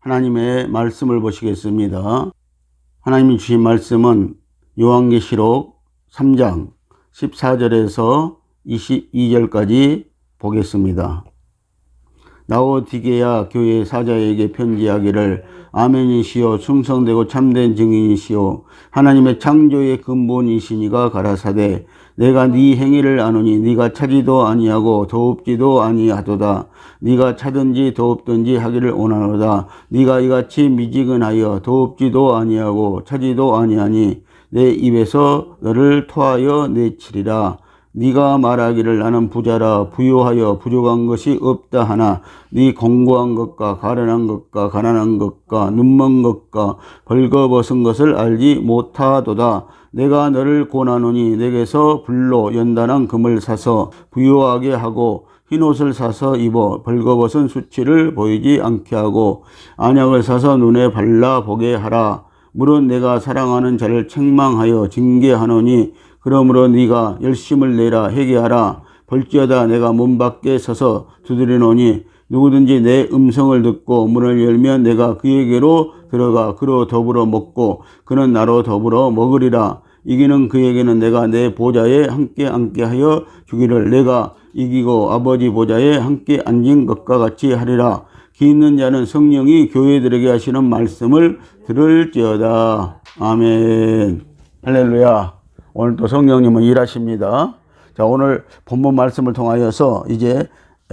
하나님의 말씀을 보시겠습니다. 하나님이 주신 말씀은 요한계시록 3장 14절에서 22절까지 보겠습니다. 라오디게아 교회 사자에게 편지하기를 아멘이시오 충성되고 참된 증인이시오 하나님의 창조의 근본이시니가 가라사대 내가 네 행위를 아노니 네가 차지도 아니하고 더웁지도 아니하도다. 네가 차든지 더웁든지 하기를 원하노다. 네가 이같이 미지근하여 더웁지도 아니하고 차지도 아니하니 내 입에서 너를 토하여 내치리라. 네가 말하기를 나는 부자라 부유하여 부족한 것이 없다 하나 네 공고한 것과 가련한 것과 가난한 것과 눈먼 것과 벌거벗은 것을 알지 못하도다. 내가 너를 권하노니 내게서 불로 연단한 금을 사서 부유하게 하고 흰옷을 사서 입어 벌거벗은 수치를 보이지 않게 하고 안약을 사서 눈에 발라 보게 하라. 물은 내가 사랑하는 자를 책망하여 징계하노니 그러므로 네가 열심을 내라 회개하라. 볼지어다 내가 문 밖에 서서 두드리노니 누구든지 내 음성을 듣고 문을 열면 내가 그에게로 들어가 그로 더불어 먹고 그는 나로 더불어 먹으리라. 이기는 그에게는 내가 내 보좌에 함께 앉게 하여 주기를 내가 이기고 아버지 보좌에 함께 앉은 것과 같이 하리라. 기 있는 자는 성령이 교회들에게 하시는 말씀을 들을지어다. 아멘. 할렐루야. 오늘 또 성령님은 일하십니다. 자, 오늘 본문 말씀을 통하여서 이제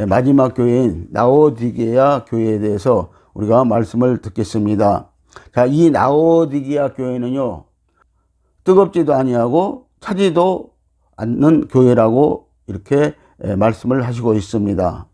마지막 교회인 라오디게아 교회에 대해서 우리가 말씀을 듣겠습니다. 자, 이 라오디게아 교회는요, 뜨겁지도 아니하고 차지도 않는 교회라고 이렇게 말씀을 하시고 있습니다.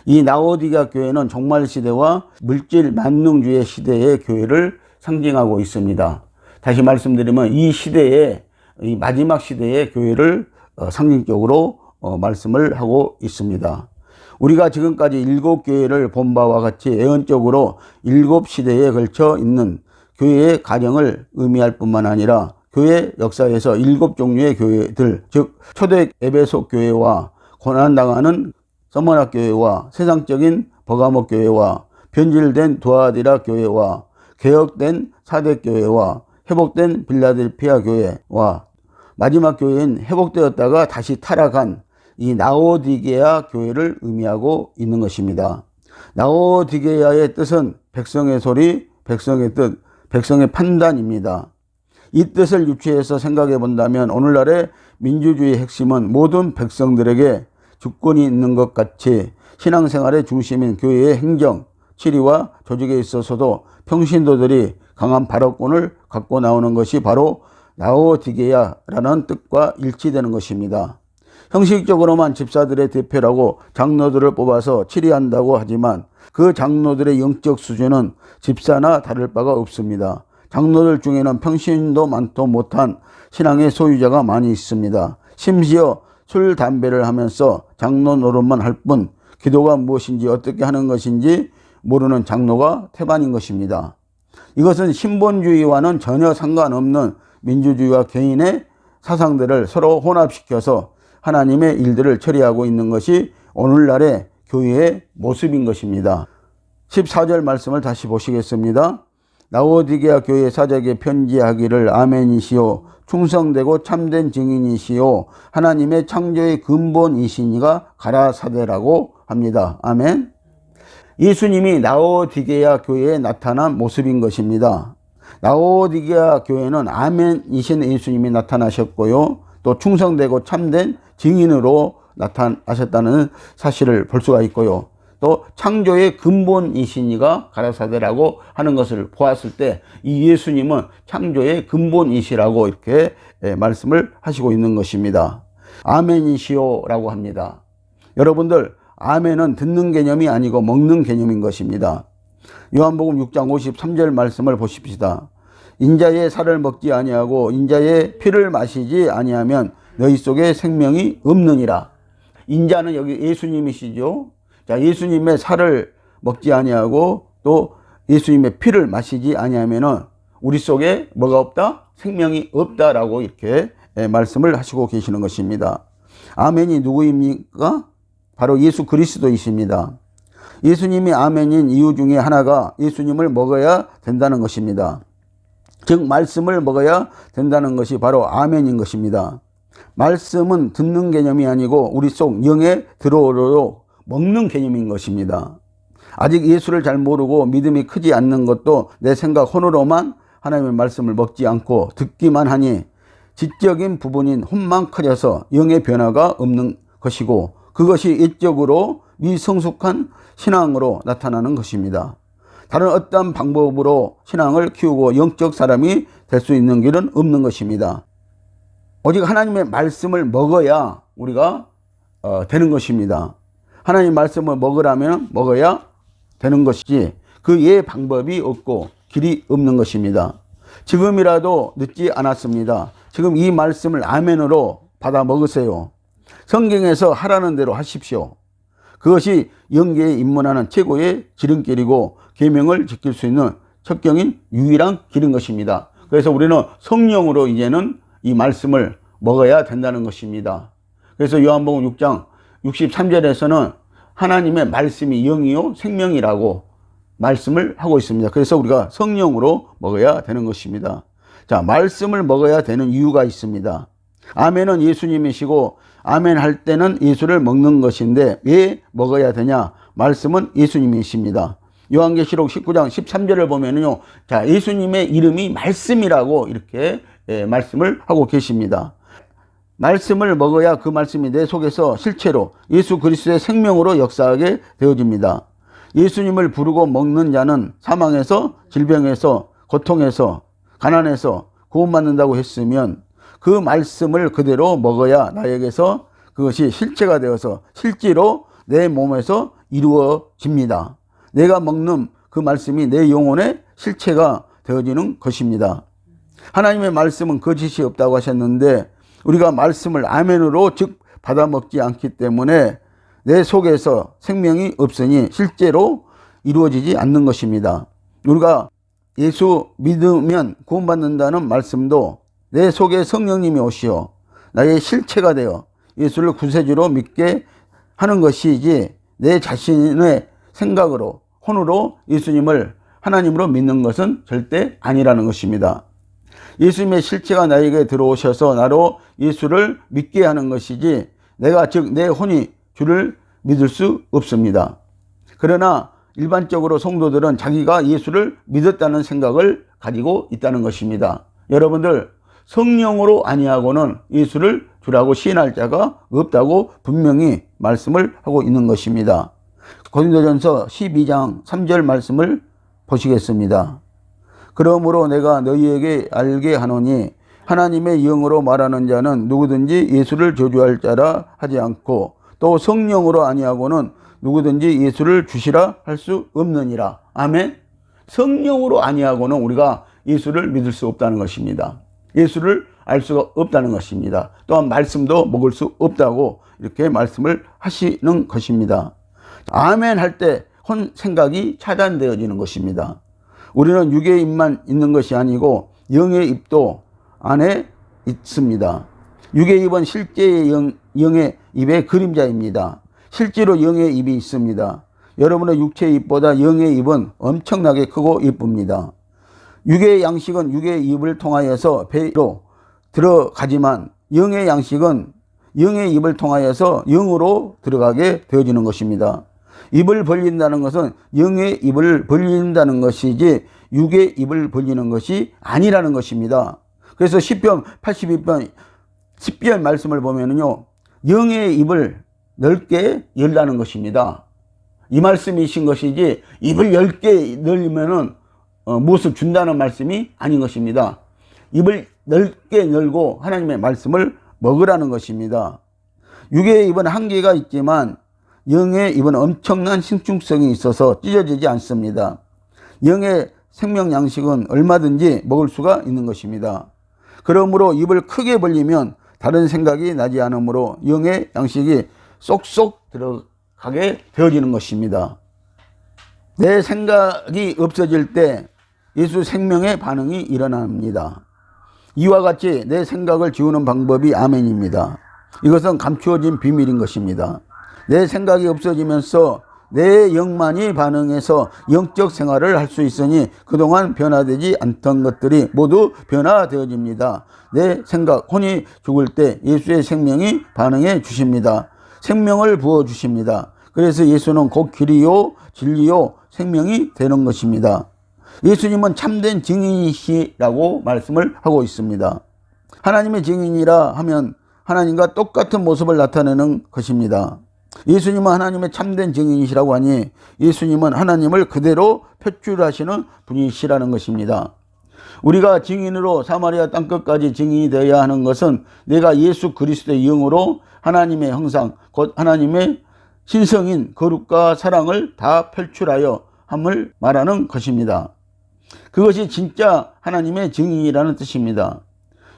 이 라오디게아 교회는 종말 시대와 물질 만능주의 시대의 교회를 상징하고 있습니다. 다시 말씀드리면 이 시대에 이 마지막 시대의 교회를 상징적으로 말씀을 하고 있습니다. 우리가 지금까지 7교회를 본 바와 같이 예언적으로 7시대에 걸쳐 있는 교회의 가정을 의미할 뿐만 아니라 교회 역사에서 7종류의 교회들, 즉 초대 에베소 교회와 고난당하는 서머나 교회와 세상적인 버가모 교회와 변질된 두아디라 교회와 개혁된 사대 교회와 회복된 빌라델피아 교회와 마지막 교회인 회복되었다가 다시 타락한 이 라오디게아 교회를 의미하고 있는 것입니다. 라오디게아의 뜻은 백성의 소리, 백성의 뜻, 백성의 판단입니다. 이 뜻을 유추해서 생각해 본다면 오늘날의 민주주의의 핵심은 모든 백성들에게 주권이 있는 것 같이 신앙생활의 중심인 교회의 행정, 치리와 조직에 있어서도 평신도들이 강한 발언권을 갖고 나오는 것이 바로 라오디게아라는 뜻과 일치되는 것입니다. 형식적으로만 집사들의 대표라고 장로들을 뽑아서 치리한다고 하지만 그 장로들의 영적 수준은 집사나 다를 바가 없습니다. 장로들 중에는 평신도 많도 못한 신앙의 소유자가 많이 있습니다. 심지어 술, 담배를 하면서 장로 노릇만 할 뿐 기도가 무엇인지 어떻게 하는 것인지 모르는 장로가 태반인 것입니다. 이것은 신본주의와는 전혀 상관없는 민주주의와 개인의 사상들을 서로 혼합시켜서 하나님의 일들을 처리하고 있는 것이 오늘날의 교회의 모습인 것입니다. 14절 말씀을 다시 보시겠습니다. 라오디게아 교회 사자에게 편지하기를 아멘이시오 충성되고 참된 증인이시오 하나님의 창조의 근본이시니가 가라사대라고 합니다. 아멘. 예수님이 라오디게아 교회에 나타난 모습인 것입니다. 라오디게아 교회는 아멘이신 예수님이 나타나셨고요. 또 충성되고 참된 증인으로 나타나셨다는 사실을 볼 수가 있고요. 또 창조의 근본이시니가 가라사대라고 하는 것을 보았을 때 이 예수님은 창조의 근본이시라고 이렇게 말씀을 하시고 있는 것입니다. 아멘이시오라고 합니다. 여러분들 아멘은 듣는 개념이 아니고 먹는 개념인 것입니다. 요한복음 6장 53절 말씀을 보십시다. 인자의 살을 먹지 아니하고 인자의 피를 마시지 아니하면 너희 속에 생명이 없느니라. 인자는 여기 예수님이시죠. 자, 예수님의 살을 먹지 아니하고 또 예수님의 피를 마시지 아니하면은 우리 속에 뭐가 없다? 생명이 없다라고 이렇게 말씀을 하시고 계시는 것입니다. 아멘이 누구입니까? 바로 예수 그리스도이십니다. 예수님이 아멘인 이유 중에 하나가 예수님을 먹어야 된다는 것입니다. 즉 말씀을 먹어야 된다는 것이 바로 아멘인 것입니다. 말씀은 듣는 개념이 아니고 우리 속 영에 들어오도록 먹는 개념인 것입니다. 아직 예수를 잘 모르고 믿음이 크지 않는 것도 내 생각 혼으로만 하나님의 말씀을 먹지 않고 듣기만 하니 지적인 부분인 혼만 커져서 영의 변화가 없는 것이고 그것이 일적으로 미성숙한 신앙으로 나타나는 것입니다. 다른 어떤 방법으로 신앙을 키우고 영적 사람이 될 수 있는 길은 없는 것입니다. 오직 하나님의 말씀을 먹어야 우리가 되는 것입니다. 하나님의 말씀을 먹으라면 먹어야 되는 것이지 그 외의 방법이 없고 길이 없는 것입니다. 지금이라도 늦지 않았습니다. 지금 이 말씀을 아멘으로 받아 먹으세요. 성경에서 하라는 대로 하십시오. 그것이 영계에 입문하는 최고의 지름길이고 계명을 지킬 수 있는 첩경인 유일한 길인 것입니다. 그래서 우리는 성령으로 이제는 이 말씀을 먹어야 된다는 것입니다. 그래서 요한복음 6장 63절에서는 하나님의 말씀이 영이요 생명이라고 말씀을 하고 있습니다. 그래서 우리가 성령으로 먹어야 되는 것입니다. 자, 말씀을 먹어야 되는 이유가 있습니다. 아멘은 예수님이시고 아멘 할 때는 예수를 먹는 것인데 왜 먹어야 되냐? 말씀은 예수님이십니다. 요한계시록 19장 13절을 보면은요. 자, 예수님의 이름이 말씀이라고 이렇게 말씀을 하고 계십니다. 말씀을 먹어야 그 말씀이 내 속에서 실체로 예수 그리스도의 생명으로 역사하게 되어집니다. 예수님을 부르고 먹는 자는 사망에서, 질병에서, 고통에서, 가난에서 구원받는다고 했으면 그 말씀을 그대로 먹어야 나에게서 그것이 실체가 되어서 실제로 내 몸에서 이루어집니다. 내가 먹는 그 말씀이 내 영혼의 실체가 되어지는 것입니다. 하나님의 말씀은 거짓이 없다고 하셨는데 우리가 말씀을 아멘으로 즉 받아먹지 않기 때문에 내 속에서 생명이 없으니 실제로 이루어지지 않는 것입니다. 우리가 예수 믿으면 구원받는다는 말씀도 내 속에 성령님이 오시어 나의 실체가 되어 예수를 구세주로 믿게 하는 것이지 내 자신의 생각으로 혼으로 예수님을 하나님으로 믿는 것은 절대 아니라는 것입니다. 예수님의 실체가 나에게 들어오셔서 나로 예수를 믿게 하는 것이지 내가 즉 내 혼이 주를 믿을 수 없습니다. 그러나 일반적으로 성도들은 자기가 예수를 믿었다는 생각을 가지고 있다는 것입니다. 여러분들 성령으로 아니하고는 예수를 주라고 시인할 자가 없다고 분명히 말씀을 하고 있는 것입니다. 고린도전서 12장 3절 말씀을 보시겠습니다. 그러므로 내가 너희에게 알게 하노니 하나님의 영으로 말하는 자는 누구든지 예수를 저주할 자라 하지 않고 또 성령으로 아니하고는 누구든지 예수를 주시라 할 수 없느니라. 아멘. 성령으로 아니하고는 우리가 예수를 믿을 수 없다는 것입니다. 예수를 알 수가 없다는 것입니다. 또한 말씀도 먹을 수 없다고 이렇게 말씀을 하시는 것입니다. 아멘 할 때 혼 생각이 차단되어지는 것입니다. 우리는 육의 입만 있는 것이 아니고 영의 입도 안에 있습니다. 육의 입은 실제의 영의 입의 그림자입니다. 실제로 영의 입이 있습니다. 여러분의 육체의 입보다 영의 입은 엄청나게 크고 이쁩니다. 육의 양식은 육의 입을 통하여서 배로 들어가지만 영의 양식은 영의 입을 통하여서 영으로 들어가게 되어지는 것입니다. 입을 벌린다는 것은 영의 입을 벌린다는 것이지 육의 입을 벌리는 것이 아니라는 것입니다. 그래서 시편 82편 10절 말씀을 보면요, 영의 입을 넓게 열라는 것입니다. 이 말씀이신 것이지 입을 10개 열면은 무엇을 준다는 말씀이 아닌 것입니다. 입을 넓게 열고 하나님의 말씀을 먹으라는 것입니다. 육의 입은 한계가 있지만 영의 입은 엄청난 신중성이 있어서 찢어지지 않습니다. 영의 생명 양식은 얼마든지 먹을 수가 있는 것입니다. 그러므로 입을 크게 벌리면 다른 생각이 나지 않으므로 영의 양식이 쏙쏙 들어가게 되어지는 것입니다. 내 생각이 없어질 때 예수 생명의 반응이 일어납니다. 이와 같이 내 생각을 지우는 방법이 아멘입니다. 이것은 감추어진 비밀인 것입니다. 내 생각이 없어지면서 내 영만이 반응해서 영적 생활을 할 수 있으니 그동안 변화되지 않던 것들이 모두 변화되어집니다. 내 생각, 혼이 죽을 때 예수의 생명이 반응해 주십니다. 생명을 부어주십니다. 그래서 예수는 곧 길이요 진리요 생명이 되는 것입니다. 예수님은 참된 증인이시라고 말씀을 하고 있습니다. 하나님의 증인이라 하면 하나님과 똑같은 모습을 나타내는 것입니다. 예수님은 하나님의 참된 증인이시라고 하니 예수님은 하나님을 그대로 표출하시는 분이시라는 것입니다. 우리가 증인으로 사마리아 땅끝까지 증인이 되어야 하는 것은 내가 예수 그리스도의 영으로 하나님의 형상, 곧 하나님의 신성인 거룩과 사랑을 다 표출하여 함을 말하는 것입니다. 그것이 진짜 하나님의 증인이라는 뜻입니다.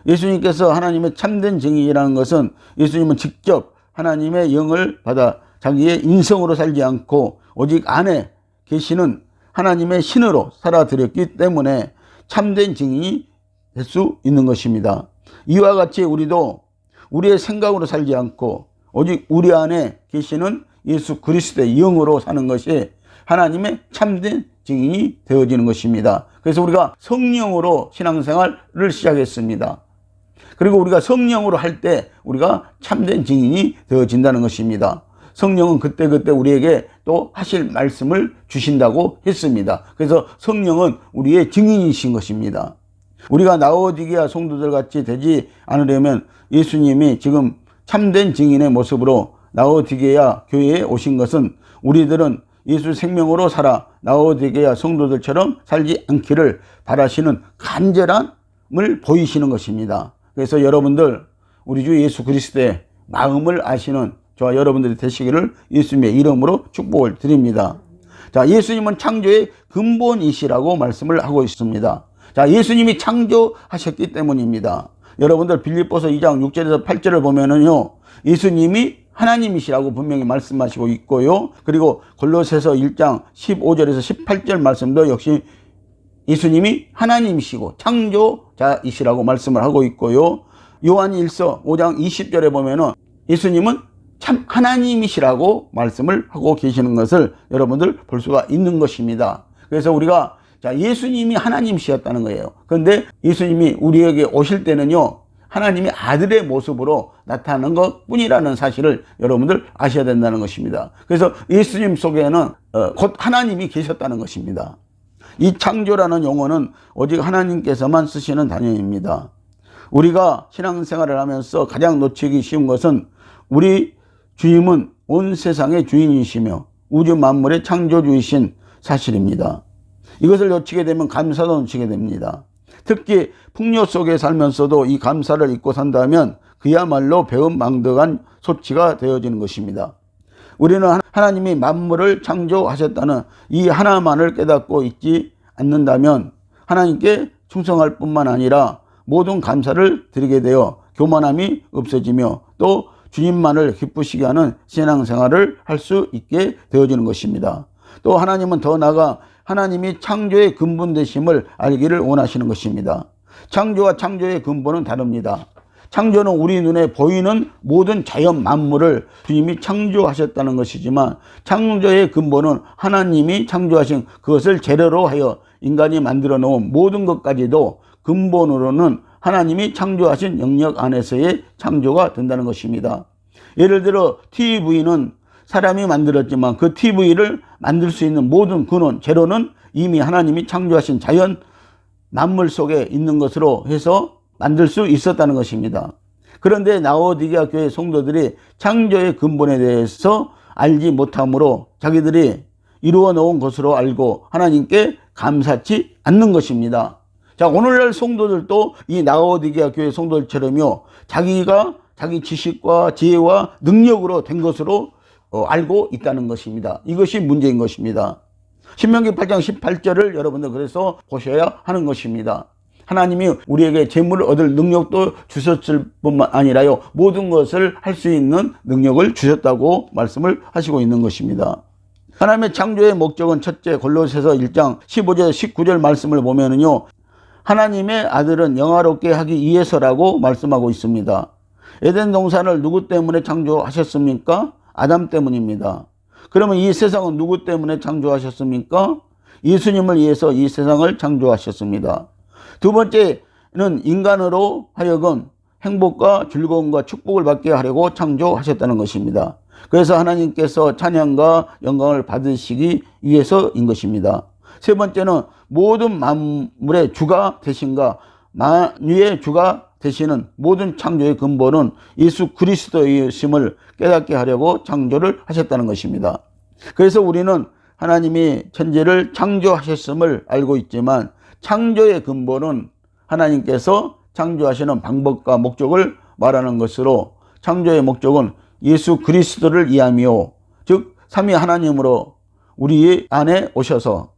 예수님께서 하나님의 참된 증인이라는 것은 예수님은 직접 하나님의 영을 받아 자기의 인성으로 살지 않고 오직 안에 계시는 하나님의 신으로 살아드렸기 때문에 참된 증인이 될 수 있는 것입니다. 이와 같이 우리도 우리의 생각으로 살지 않고 오직 우리 안에 계시는 예수 그리스도의 영으로 사는 것이 하나님의 참된 증인이 되어지는 것입니다. 그래서 우리가 성령으로 신앙생활을 시작했습니다. 그리고 우리가 성령으로 할 때 우리가 참된 증인이 되어진다는 것입니다. 성령은 그때그때 우리에게 또 하실 말씀을 주신다고 했습니다. 그래서 성령은 우리의 증인이신 것입니다. 우리가 라오디게아 성도들 같이 되지 않으려면 예수님이 지금 참된 증인의 모습으로 라오디게아 교회에 오신 것은 우리들은 예수 생명으로 살아 라오디게아 성도들처럼 살지 않기를 바라시는 간절함을 보이시는 것입니다. 그래서 여러분들 우리 주 예수 그리스도의 마음을 아시는 저와 여러분들이 되시기를 예수님의 이름으로 축복을 드립니다. 자, 예수님은 창조의 근본이시라고 말씀을 하고 있습니다. 자, 예수님이 창조하셨기 때문입니다. 여러분들 빌립보서 2장 6절에서 8절을 보면은요, 예수님이 하나님이시라고 분명히 말씀하시고 있고요. 그리고 골로새서 1장 15절에서 18절 말씀도 역시 예수님이 하나님이시고 창조자이시라고 말씀을 하고 있고요. 요한 1서 5장 20절에 보면은 예수님은 참 하나님이시라고 말씀을 하고 계시는 것을 여러분들 볼 수가 있는 것입니다. 그래서 우리가 자, 예수님이 하나님이셨다는 거예요. 그런데 예수님이 우리에게 오실 때는요, 하나님이 아들의 모습으로 나타나는 것 뿐이라는 사실을 여러분들 아셔야 된다는 것입니다. 그래서 예수님 속에는 곧 하나님이 계셨다는 것입니다. 이 창조라는 용어는 오직 하나님께서만 쓰시는 단어입니다. 우리가 신앙생활을 하면서 가장 놓치기 쉬운 것은 우리 주님은 온 세상의 주인이시며 우주 만물의 창조주이신 사실입니다. 이것을 놓치게 되면 감사도 놓치게 됩니다. 특히 풍요 속에 살면서도 이 감사를 잊고 산다면 그야말로 배은망덕한 소치가 되어지는 것입니다. 우리는 하나님이 만물을 창조하셨다는 이 하나만을 깨닫고 있지 않는다면 하나님께 충성할 뿐만 아니라 모든 감사를 드리게 되어 교만함이 없어지며 또 주님만을 기쁘시게 하는 신앙생활을 할 수 있게 되어지는 것입니다. 또 하나님은 더 나아가 하나님이 창조의 근본 되심을 알기를 원하시는 것입니다. 창조와 창조의 근본은 다릅니다. 창조는 우리 눈에 보이는 모든 자연 만물을 주님이 창조하셨다는 것이지만 창조의 근본은 하나님이 창조하신 그것을 재료로 하여 인간이 만들어 놓은 모든 것까지도 근본으로는 하나님이 창조하신 영역 안에서의 창조가 된다는 것입니다. 예를 들어 TV는 사람이 만들었지만 그 TV를 만들 수 있는 모든 근원, 재료는 이미 하나님이 창조하신 자연 만물 속에 있는 것으로 해서 만들 수 있었다는 것입니다. 그런데 라오디게아 교회 성도들이 창조의 근본에 대해서 알지 못함으로 자기들이 이루어 놓은 것으로 알고 하나님께 감사치 않는 것입니다. 자, 오늘날 성도들도 이 라오디게아 교회 성도들처럼요, 자기가 자기 지식과 지혜와 능력으로 된 것으로 알고 있다는 것입니다. 이것이 문제인 것입니다. 신명기 8장 18절을 여러분들 그래서 보셔야 하는 것입니다. 하나님이 우리에게 재물을 얻을 능력도 주셨을 뿐만 아니라요, 모든 것을 할 수 있는 능력을 주셨다고 말씀을 하시고 있는 것입니다. 하나님의 창조의 목적은 첫째 골로새서 1장 15절 19절 말씀을 보면은요, 하나님의 아들은 영화롭게 하기 위해서라고 말씀하고 있습니다. 에덴 동산을 누구 때문에 창조하셨습니까? 아담 때문입니다. 그러면 이 세상은 누구 때문에 창조하셨습니까? 예수님을 위해서 이 세상을 창조하셨습니다. 두 번째는 인간으로 하여금 행복과 즐거움과 축복을 받게 하려고 창조하셨다는 것입니다. 그래서 하나님께서 찬양과 영광을 받으시기 위해서인 것입니다. 세 번째는 모든 만물의 주가 되신가, 만유의 주가 되시는 모든 창조의 근본은 예수 그리스도이심을 깨닫게 하려고 창조를 하셨다는 것입니다. 그래서 우리는 하나님이 천지를 창조하셨음을 알고 있지만 창조의 근본은 하나님께서 창조하시는 방법과 목적을 말하는 것으로 창조의 목적은 예수 그리스도를 이해하며, 즉 삼위 하나님으로 우리 안에 오셔서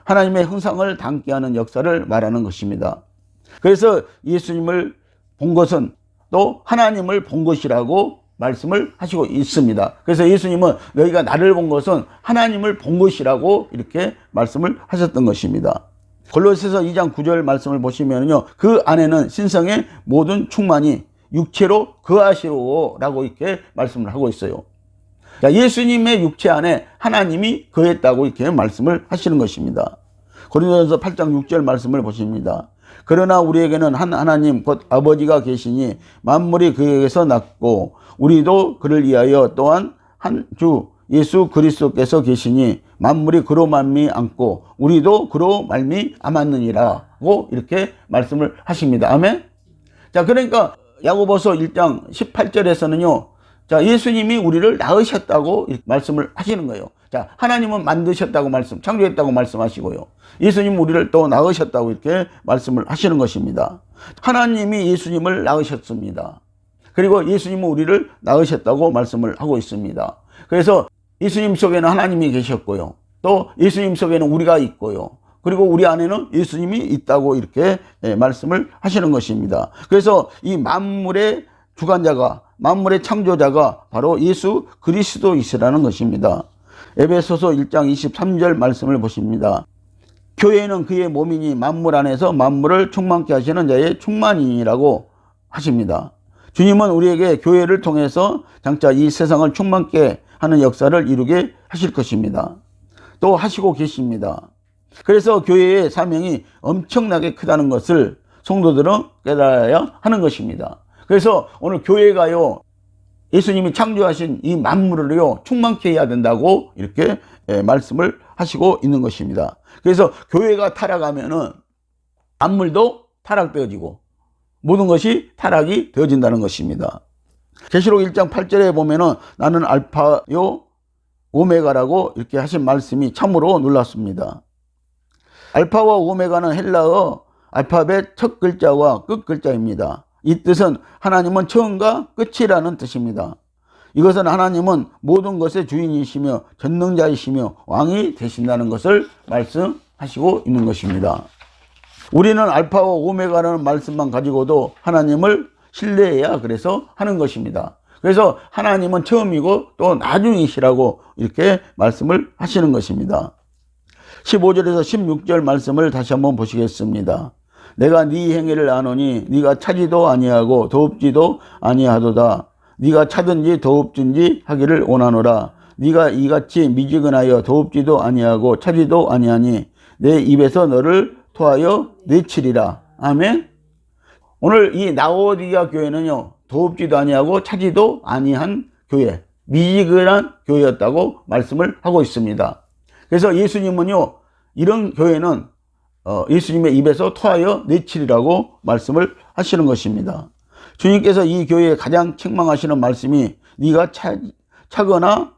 하나님의 형상을 담게 하는 역사를 말하는 것입니다. 그래서 예수님을 본 것은 또 하나님을 본 것이라고 말씀을 하시고 있습니다. 그래서 예수님은 너희가 나를 본 것은 하나님을 본 것이라고 이렇게 말씀을 하셨던 것입니다. 골로새서 2장 9절 말씀을 보시면요, 그 안에는 신성의 모든 충만이 육체로 거하시오라고 이렇게 말씀을 하고 있어요. 예수님의 육체 안에 하나님이 거했다고 이렇게 말씀을 하시는 것입니다. 고린도전서 8장 6절 말씀을 보십니다. 그러나 우리에게는 한 하나님 곧 아버지가 계시니 만물이 그에게서 났고 우리도 그를 위하여 또한 한 주 예수 그리스도께서 계시니 만물이 그로 말미암고 우리도 그로 말미암았느니라고 이렇게 말씀을 하십니다. 아멘. 자, 그러니까 야고보서 1장 18절에서는요, 자, 예수님이 우리를 낳으셨다고 말씀을 하시는 거예요. 자, 하나님은 만드셨다고 창조했다고 말씀하시고요. 예수님은 우리를 또 낳으셨다고 이렇게 말씀을 하시는 것입니다. 하나님이 예수님을 낳으셨습니다. 그리고 예수님은 우리를 낳으셨다고 말씀을 하고 있습니다. 그래서 예수님 속에는 하나님이 계셨고요. 또 예수님 속에는 우리가 있고요. 그리고 우리 안에는 예수님이 있다고 이렇게 말씀을 하시는 것입니다. 그래서 이 만물의 주관자가, 만물의 창조자가 바로 예수 그리스도이시라는 것입니다. 에베소서 1장 23절 말씀을 보십니다. 교회는 그의 몸이니 만물 안에서 만물을 충만케 하시는 자의 충만이라고 하십니다. 주님은 우리에게 교회를 통해서 장차 이 세상을 충만케 하는 역사를 이루게 하실 것입니다. 또 하시고 계십니다. 그래서 교회의 사명이 엄청나게 크다는 것을 성도들은 깨달아야 하는 것입니다. 그래서 오늘 교회가요, 예수님이 창조하신 이 만물을요 충만케 해야 된다고 이렇게 말씀을 하시고 있는 것입니다. 그래서 교회가 타락하면은 만물도 타락되어지고 모든 것이 타락이 되어진다는 것입니다. 계시록 1장 8절에 보면은 나는 알파요 오메가라고 이렇게 하신 말씀이 참으로 놀랐습니다. 알파와 오메가는 헬라어 알파벳 첫 글자와 끝 글자입니다. 이 뜻은 하나님은 처음과 끝이라는 뜻입니다. 이것은 하나님은 모든 것의 주인이시며 전능자이시며 왕이 되신다는 것을 말씀하시고 있는 것입니다. 우리는 알파와 오메가라는 말씀만 가지고도 하나님을 신뢰해야 그래서 하는 것입니다. 그래서 하나님은 처음이고 또 나중이시라고 이렇게 말씀을 하시는 것입니다. 15절에서 16절 말씀을 다시 한번 보시겠습니다. 내가 네 행위를 아노니 네가 차지도 아니하고 더웁지도 아니하도다. 네가 차든지 더웁든지 하기를 원하노라. 네가 이같이 미지근하여 더웁지도 아니하고 차지도 아니하니 내 입에서 너를 토하여 내치리라. 아멘. 오늘 이 라오디게아 교회는요, 더웁지도 아니하고 차지도 아니한 교회, 미지근한 교회였다고 말씀을 하고 있습니다. 그래서 예수님은요, 이런 교회는 예수님의 입에서 토하여 내치리라고 말씀을 하시는 것입니다. 주님께서 이 교회에 가장 책망하시는 말씀이 네가 차거나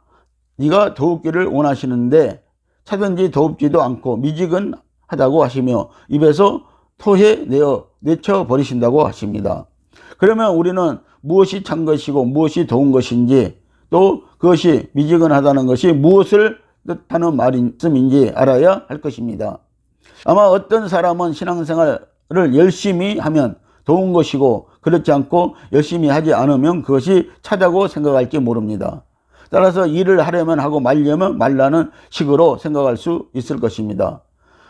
네가 더웁기를 원하시는데 차든지 더웁지도 않고 미지근하다고 하시며 입에서 토해내어 내쳐버리신다고 하십니다. 그러면 우리는 무엇이 찬 것이고 무엇이 더운 것인지 또 그것이 미지근하다는 것이 무엇을 뜻하는 말씀인지 알아야 할 것입니다. 아마 어떤 사람은 신앙생활을 열심히 하면 더운 것이고 그렇지 않고 열심히 하지 않으면 그것이 차다고 생각할지 모릅니다. 따라서 일을 하려면 하고 말려면 말라는 식으로 생각할 수 있을 것입니다.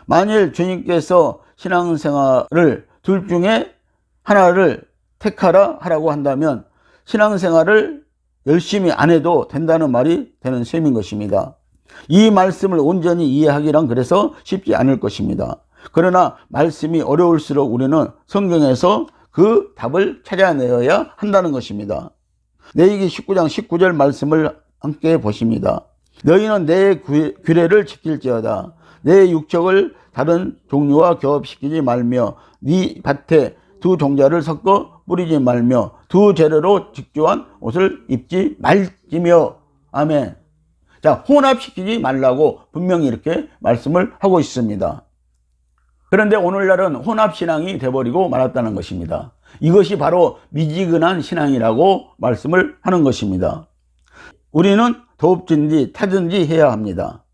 만일 주님께서 신앙생활을 둘 중에 하나를 택하라 하라고 한다면 신앙생활을 열심히 안 해도 된다는 말이 되는 셈인 것입니다. 이 말씀을 온전히 이해하기란 그래서 쉽지 않을 것입니다. 그러나 말씀이 어려울수록 우리는 성경에서 그 답을 찾아내어야 한다는 것입니다. 레위기 19장 19절 말씀을 함께 보십니다. 너희는 내 규례를 지킬지어다. 내 육척을 다른 종류와 교합시키지 말며 네 밭에 두 종자를 섞어 뿌리지 말며 두 재료로 직조한 옷을 입지 말지며. 아멘. 자, 혼합시키지 말라고 분명히 이렇게 말씀을 하고 있습니다. 그런데 오늘날은 혼합신앙이 돼버리고 말았다는 것입니다. 이것이 바로 미지근한 신앙이라고 말씀을 하는 것입니다. 우리는 돕든지 타든지 해야 합니다.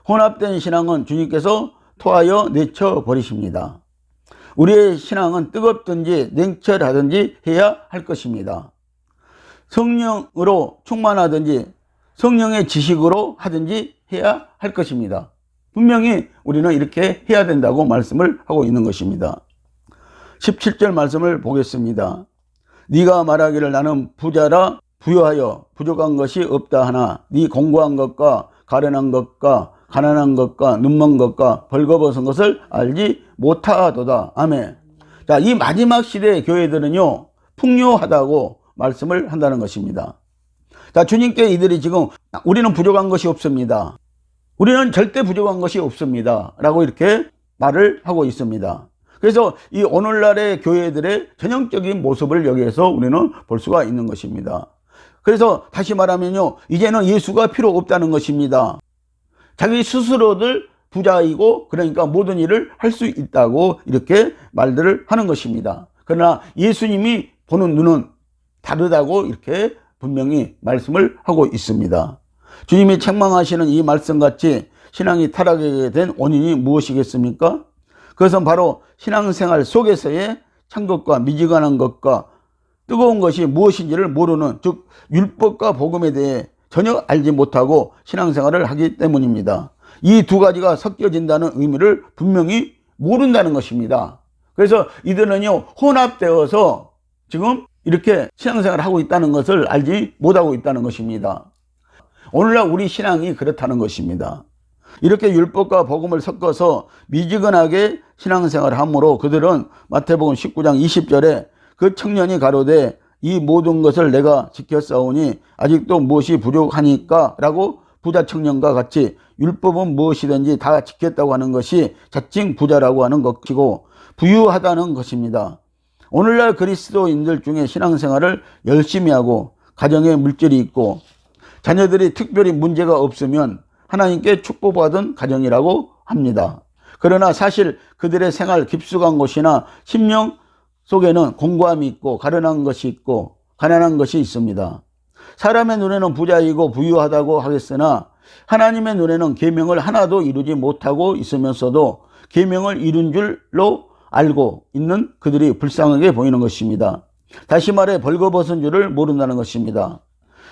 혼합된 신앙은 주님께서 토하여 내쳐버리십니다. 우리의 신앙은 뜨겁든지 냉철하든지 해야 할 것입니다. 성령으로 충만하든지 성령의 지식으로 하든지 해야 할 것입니다. 분명히 우리는 이렇게 해야 된다고 말씀을 하고 있는 것입니다. 17절 말씀을 보겠습니다. 네가 말하기를 나는 부자라 부유하여 부족한 것이 없다 하나 네 공고한 것과 가련한 것과 가난한 것과 눈먼 것과 벌거벗은 것을 알지 못하도다. 아멘. 자, 이 마지막 시대의 교회들은요 풍요하다고 말씀을 한다는 것입니다. 자, 주님께 이들이 지금 우리는 부족한 것이 없습니다. 우리는 절대 부족한 것이 없습니다. 라고 이렇게 말을 하고 있습니다. 그래서 이 오늘날의 교회들의 전형적인 모습을 여기에서 우리는 볼 수가 있는 것입니다. 그래서 다시 말하면요, 이제는 예수가 필요 없다는 것입니다. 자기 스스로들 부자이고 그러니까 모든 일을 할 수 있다고 이렇게 말들을 하는 것입니다. 그러나 예수님이 보는 눈은 다르다고 이렇게 분명히 말씀을 하고 있습니다. 주님이 책망하시는 이 말씀같이 신앙이 타락하게 된 원인이 무엇이겠습니까? 그것은 바로 신앙생활 속에서의 찬 것과 미지근한 것과 뜨거운 것이 무엇인지를 모르는, 즉 율법과 복음에 대해 전혀 알지 못하고 신앙생활을 하기 때문입니다. 이 두 가지가 섞여진다는 의미를 분명히 모른다는 것입니다. 그래서 이들은요 혼합되어서 지금 이렇게 신앙생활을 하고 있다는 것을 알지 못하고 있다는 것입니다. 오늘날 우리 신앙이 그렇다는 것입니다. 이렇게 율법과 복음을 섞어서 미지근하게 신앙생활을 함으로 그들은 마태복음 19장 20절에 그 청년이 가로되 이 모든 것을 내가 지켰사오니 아직도 무엇이 부족하니까 라고 부자 청년과 같이 율법은 무엇이든지 다 지켰다고 하는 것이 자칭 부자라고 하는 것이고 부유하다는 것입니다. 오늘날 그리스도인들 중에 신앙생활을 열심히 하고 가정에 물질이 있고 자녀들이 특별히 문제가 없으면 하나님께 축복받은 가정이라고 합니다. 그러나 사실 그들의 생활 깊숙한 곳이나 심령 속에는 공고함이 있고 가련한 것이 있고 가난한 것이 있습니다. 사람의 눈에는 부자이고 부유하다고 하겠으나 하나님의 눈에는 계명을 하나도 이루지 못하고 있으면서도 계명을 이룬 줄로 알고 있는 그들이 불쌍하게 보이는 것입니다. 다시 말해 벌거벗은 줄을 모른다는 것입니다.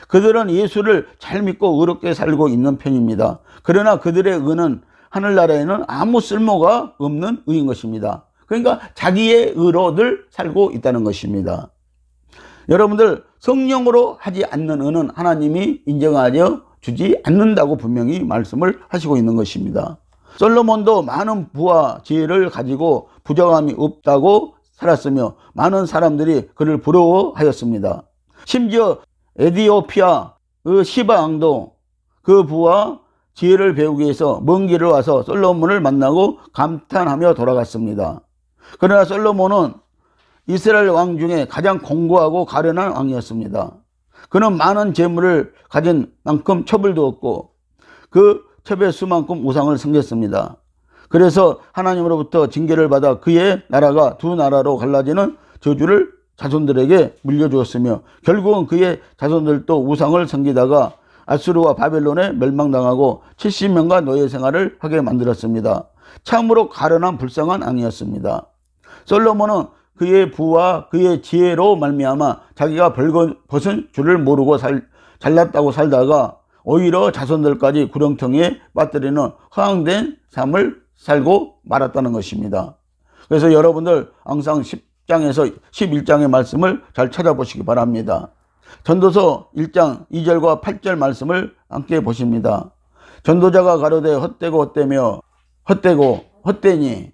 그들은 예수를 잘 믿고 의롭게 살고 있는 편입니다. 그러나 그들의 의는 하늘나라에는 아무 쓸모가 없는 의인 것입니다. 그러니까 자기의 의로들 살고 있다는 것입니다. 여러분들, 성령으로 하지 않는 의는 하나님이 인정하여 주지 않는다고 분명히 말씀을 하시고 있는 것입니다. 솔로몬도 많은 부와 지혜를 가지고 부정함이 없다고 살았으며 많은 사람들이 그를 부러워하였습니다. 심지어 에디오피아 그 시바 왕도 그 부와 지혜를 배우기 위해서 먼 길을 와서 솔로몬을 만나고 감탄하며 돌아갔습니다. 그러나 솔로몬은 이스라엘 왕 중에 가장 공고하고 가련한 왕이었습니다. 그는 많은 재물을 가진 만큼 첩을 두었고 그 첩의 수만큼 우상을 섬겼습니다. 그래서 하나님으로부터 징계를 받아 그의 나라가 두 나라로 갈라지는 저주를 자손들에게 물려주었으며 결국은 그의 자손들도 우상을 섬기다가 아수르와 바벨론에 멸망당하고 70년간 노예 생활을 하게 만들었습니다. 참으로 가련한 불쌍한 왕이었습니다. 솔로몬은 그의 부와 그의 지혜로 말미암아 자기가 벌거벗은 줄을 모르고 잘났다고 살다가 오히려 자손들까지 구렁텅이에 빠뜨리는 허황된 삶을 살고 말았다는 것입니다. 그래서 여러분들 항상 10장에서 11장의 말씀을 잘 찾아보시기 바랍니다. 전도서 1장 2절과 8절 말씀을 함께 보십니다. 전도자가 가로되 헛되고 헛되며 헛되고 헛되니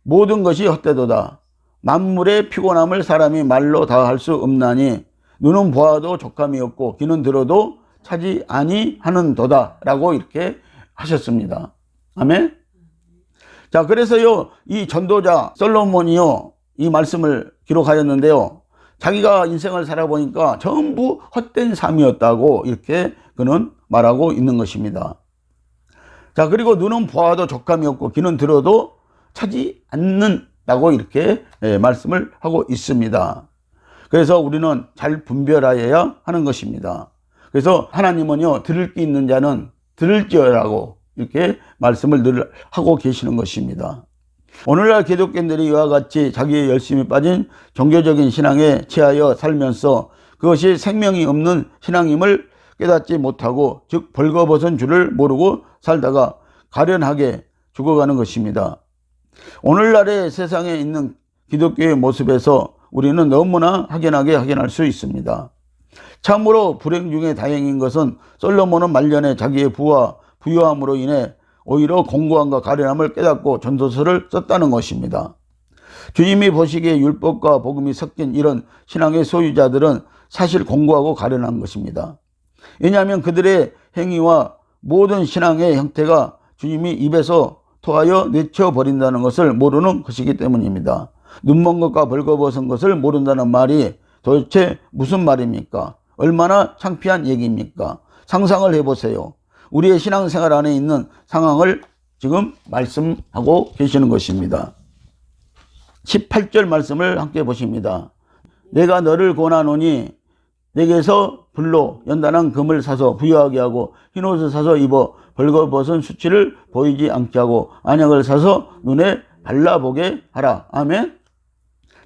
모든 것이 헛되도다. 만물의 피곤함을 사람이 말로 다 할 수 없나니 눈은 보아도 족함이 없고 귀는 들어도 차지 아니하는도다 라고 이렇게 하셨습니다. 아멘. 자, 그래서요 이 전도자 솔로몬이요 이 말씀을 기록하였는데요, 자기가 인생을 살아보니까 전부 헛된 삶이었다고 이렇게 그는 말하고 있는 것입니다. 자, 그리고 눈은 보아도 족함이 없고 귀는 들어도 차지 않는다고 이렇게 말씀을 하고 있습니다. 그래서 우리는 잘 분별하여야 하는 것입니다. 그래서 하나님은요 들을 게 있는 자는 들을지어라고 이렇게 말씀을 늘 하고 계시는 것입니다. 오늘날 기독교인들이 이와 같이 자기의 열심에 빠진 종교적인 신앙에 취하여 살면서 그것이 생명이 없는 신앙임을 깨닫지 못하고, 즉 벌거벗은 줄을 모르고 살다가 가련하게 죽어가는 것입니다. 오늘날의 세상에 있는 기독교의 모습에서 우리는 너무나 확연하게 확인할 수 있습니다. 참으로 불행 중에 다행인 것은 솔로몬은 말년에 자기의 부와 부유함으로 인해 오히려 공고함과 가련함을 깨닫고 전도서를 썼다는 것입니다. 주님이 보시기에 율법과 복음이 섞인 이런 신앙의 소유자들은 사실 공고하고 가련한 것입니다. 왜냐하면 그들의 행위와 모든 신앙의 형태가 주님이 입에서 토하여 내쳐버린다는 것을 모르는 것이기 때문입니다. 눈먼 것과 벌거벗은 것을 모른다는 말이 도대체 무슨 말입니까? 얼마나 창피한 얘기입니까? 상상을 해보세요. 우리의 신앙생활 안에 있는 상황을 지금 말씀하고 계시는 것입니다. 18절 말씀을 함께 보십니다. 내가 너를 권하노니 내게서 불로 연단한 금을 사서 부유하게 하고 흰옷을 사서 입어 벌거벗은 수치를 보이지 않게 하고 안약을 사서 눈에 발라보게 하라. 아멘.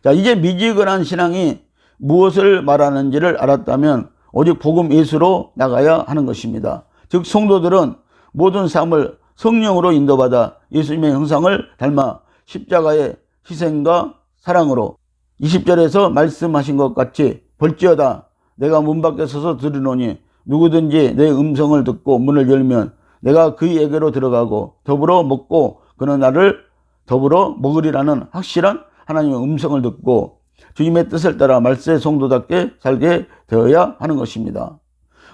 자, 이제 미지근한 신앙이 무엇을 말하는지를 알았다면 오직 복음 예수로 나가야 하는 것입니다. 즉 성도들은 모든 삶을 성령으로 인도받아 예수님의 형상을 닮아 십자가의 희생과 사랑으로 20절에서 말씀하신 것 같이 볼지어다 내가 문 밖에 서서 들으노니 누구든지 내 음성을 듣고 문을 열면 내가 그에게로 들어가고 더불어 먹고 그는 나를 더불어 먹으리라는 확실한 하나님의 음성을 듣고 주님의 뜻을 따라 말세 성도답게 살게 되어야 하는 것입니다.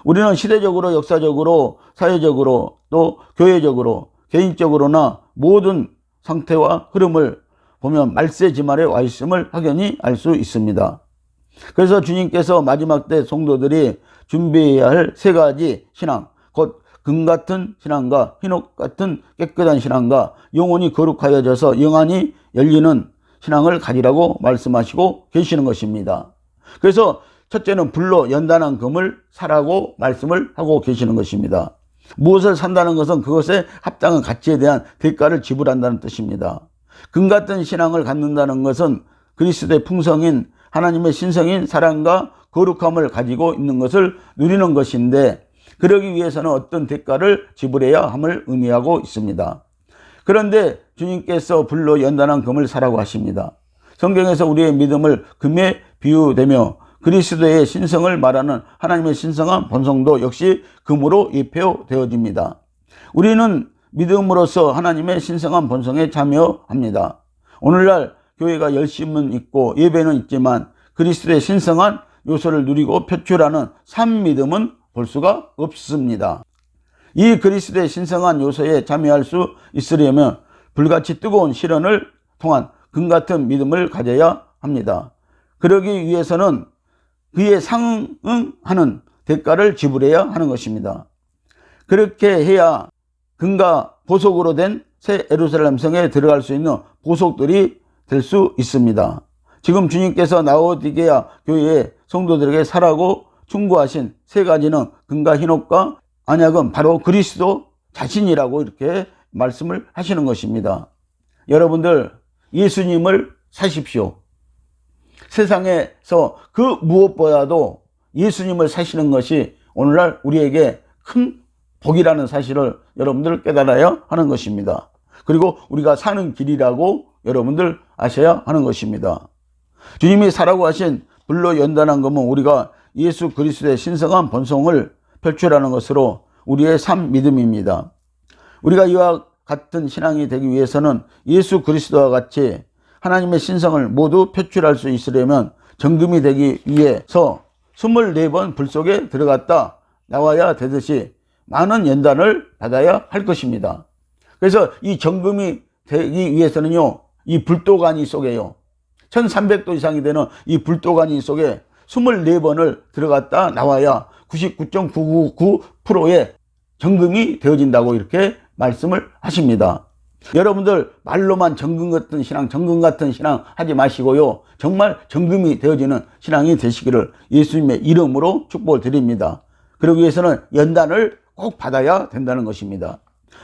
우리는 시대적으로, 역사적으로, 사회적으로, 또 교회적으로, 개인적으로나 모든 상태와 흐름을 보면 말세 지말에 와 있음을 확연히 알 수 있습니다. 그래서 주님께서 마지막 때 성도들이 준비해야 할 세 가지 신앙, 곧 금같은 신앙과 흰옷 같은 깨끗한 신앙과 영혼이 거룩하여져서 영안이 열리는 신앙을 가지라고 말씀하시고 계시는 것입니다. 그래서 첫째는 불로 연단한 금을 사라고 말씀을 하고 계시는 것입니다. 무엇을 산다는 것은 그것에 합당한 가치에 대한 대가를 지불한다는 뜻입니다. 금 같은 신앙을 갖는다는 것은 그리스도의 풍성인 하나님의 신성인 사랑과 거룩함을 가지고 있는 것을 누리는 것인데, 그러기 위해서는 어떤 대가를 지불해야 함을 의미하고 있습니다. 그런데 주님께서 불로 연단한 금을 사라고 하십니다. 성경에서 우리의 믿음을 금에 비유되며 그리스도의 신성을 말하는 하나님의 신성한 본성도 역시 금으로 입혀되어집니다. 우리는 믿음으로써 하나님의 신성한 본성에 참여합니다. 오늘날 교회가 열심은 있고 예배는 있지만 그리스도의 신성한 요소를 누리고 표출하는 산 믿음은 볼 수가 없습니다. 이 그리스도의 신성한 요소에 참여할 수 있으려면 불같이 뜨거운 시련을 통한 금같은 믿음을 가져야 합니다. 그러기 위해서는 그에 상응하는 대가를 지불해야 하는 것입니다. 그렇게 해야 금과 보석으로 된 새 예루살렘 성에 들어갈 수 있는 보석들이 될 수 있습니다. 지금 주님께서 라오디게아 교회의 성도들에게 사라고 충고하신 세 가지는 금과 흰옷과 안약은 바로 그리스도 자신이라고 이렇게 말씀을 하시는 것입니다. 여러분들 예수님을 사십시오. 세상에서 그 무엇보다도 예수님을 사시는 것이 오늘날 우리에게 큰 복이라는 사실을 여러분들 깨달아야 하는 것입니다. 그리고 우리가 사는 길이라고 여러분들 아셔야 하는 것입니다. 주님이 사라고 하신 불로 연단한 금은 우리가 예수 그리스도의 신성한 본성을 표출하는 것으로 우리의 삶 믿음입니다. 우리가 이와 같은 신앙이 되기 위해서는 예수 그리스도와 같이 하나님의 신성을 모두 표출할 수 있으려면 정금이 되기 위해서 24번 불 속에 들어갔다 나와야 되듯이 많은 연단을 받아야 할 것입니다. 그래서 이 정금이 되기 위해서는요, 이 불도가니 속에요, 1300도 이상이 되는 이 불도가니 속에 24번을 들어갔다 나와야 99.999%의 정금이 되어진다고 이렇게 말씀을 하십니다. 여러분들 말로만 정금 같은 신앙 하지 마시고요, 정말 정금이 되어지는 신앙이 되시기를 예수님의 이름으로 축복을 드립니다. 그러기 위해서는 연단을 꼭 받아야 된다는 것입니다.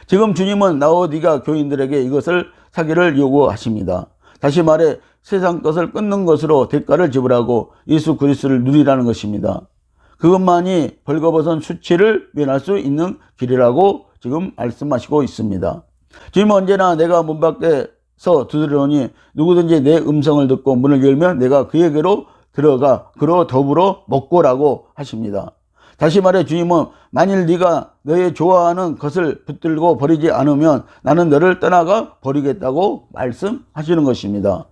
지금 주님은 라오디가 교인들에게 이것을 사기를 요구하십니다. 다시 말해 세상 것을 끊는 것으로 대가를 지불하고 예수 그리스도를 누리라는 것입니다. 그것만이 벌거벗은 수치를 면할 수 있는 길이라고 지금 말씀하시고 있습니다. 주님은 언제나 내가 문 밖에서 두드리노니 누구든지 내 음성을 듣고 문을 열면 내가 그에게로 들어가 그로 더불어 먹고라고 하십니다. 다시 말해 주님은 만일 네가 너의 좋아하는 것을 붙들고 버리지 않으면 나는 너를 떠나가 버리겠다고 말씀하시는 것입니다.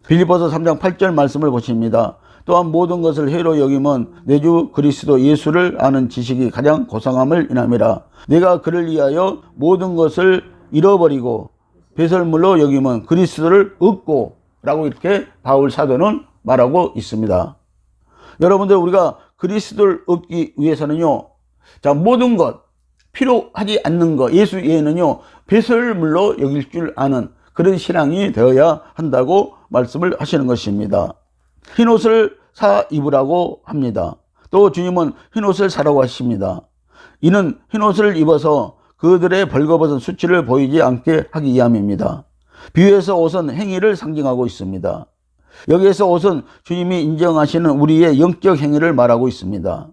빌립보서 3장 8절 말씀을 보십니다. 또한 모든 것을 해로 여김은 내 주 그리스도 예수를 아는 지식이 가장 고상함을 인함이라. 내가 그를 위하여 모든 것을 잃어버리고 배설물로 여김은 그리스도를 얻고 라고 이렇게 바울 사도는 말하고 있습니다. 여러분들 우리가 그리스도를 얻기 위해서는요, 자, 모든 것, 필요하지 않는 것, 예수 외에는요, 배설물로 여길 줄 아는 그런 신앙이 되어야 한다고 말씀을 하시는 것입니다. 흰옷을 사 입으라고 합니다. 또 주님은 흰옷을 사라고 하십니다. 이는 흰옷을 입어서 그들의 벌거벗은 수치를 보이지 않게 하기 위함입니다. 비유에서 옷은 행위를 상징하고 있습니다. 여기에서 옷은 주님이 인정하시는 우리의 영적 행위를 말하고 있습니다.